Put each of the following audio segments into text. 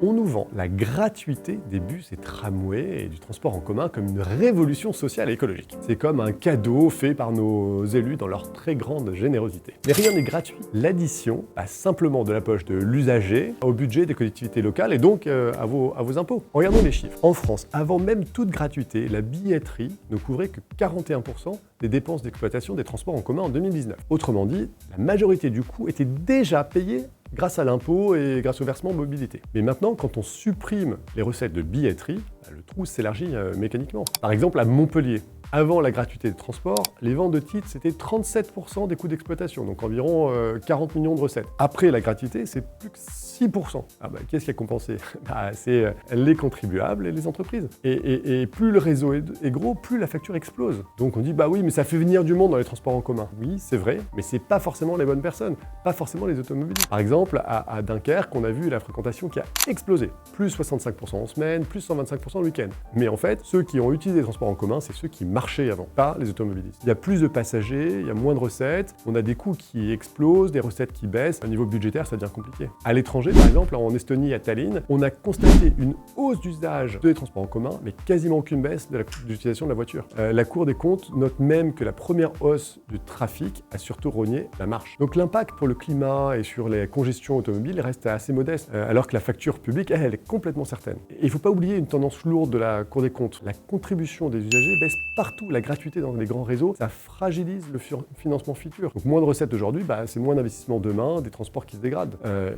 On nous vend la gratuité des bus et tramways et du transport en commun comme une révolution sociale et écologique. C'est comme un cadeau fait par nos élus dans leur très grande générosité. Mais rien n'est gratuit. L'addition passe simplement de la poche de l'usager au budget des collectivités locales et donc à vos impôts. Regardons les chiffres. En France, avant même toute gratuité, la billetterie ne couvrait que 41% des dépenses d'exploitation des transports en commun en 2019. Autrement dit, la majorité du coût était déjà payée grâce à l'impôt et grâce au versement mobilité. Mais maintenant, quand on supprime les recettes de billetterie, le trou s'élargit mécaniquement. Par exemple, à Montpellier, avant la gratuité des transports, les ventes de titres, c'était 37% des coûts d'exploitation, donc environ 40 millions de recettes. Après la gratuité, c'est plus que 6%. Qu'est-ce qui a compensé? C'est les contribuables et les entreprises. Et plus le réseau est gros, plus la facture explose. Donc on dit, oui, mais ça fait venir du monde dans les transports en commun. Oui, c'est vrai, mais c'est pas forcément les bonnes personnes, pas forcément les automobilistes. Par exemple, à Dunkerque, on a vu la fréquentation qui a explosé. Plus 65% en semaine, plus 125% le week-end. Mais en fait, ceux qui ont utilisé les transports en commun, c'est ceux qui marchaient avant, pas les automobilistes. Il y a plus de passagers, il y a moins de recettes, on a des coûts qui explosent, des recettes qui baissent. Au niveau budgétaire, ça devient compliqué. À l'étranger, par exemple, en Estonie, à Tallinn, on a constaté une hausse d'usage des transports en commun, mais quasiment aucune baisse de l'utilisation de la voiture. La Cour des comptes note même que la première hausse du trafic a surtout rogné la marche. Donc l'impact pour le climat et sur les congestions automobiles reste assez modeste, alors que la facture publique, elle est complètement certaine. Et il ne faut pas oublier une tendance lourde de la Cour des comptes. La contribution des usagers baisse partout. La gratuité dans les grands réseaux, ça fragilise le financement futur. Donc moins de recettes aujourd'hui, c'est moins d'investissements demain, des transports qui se dégradent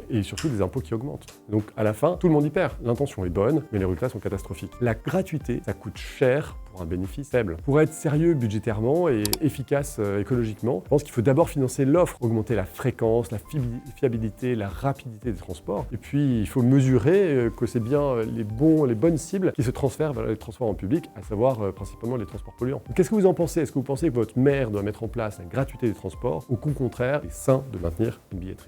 et surtout des impôts qui augmentent. Donc à la fin, tout le monde y perd. L'intention est bonne, mais les résultats sont catastrophiques. La gratuité, ça coûte cher pour un bénéfice faible. Pour être sérieux budgétairement et efficace écologiquement, je pense qu'il faut d'abord financer l'offre, augmenter la fréquence, la fiabilité, la rapidité des transports. Et puis il faut mesurer que c'est bien les bonnes cibles qui se transfèrent vers les transports en public, à savoir principalement les transports polluants. Qu'est-ce que vous en pensez? Est-ce que vous pensez que votre maire doit mettre en place la gratuité des transports ou qu'au contraire, il est sain de maintenir une billetterie?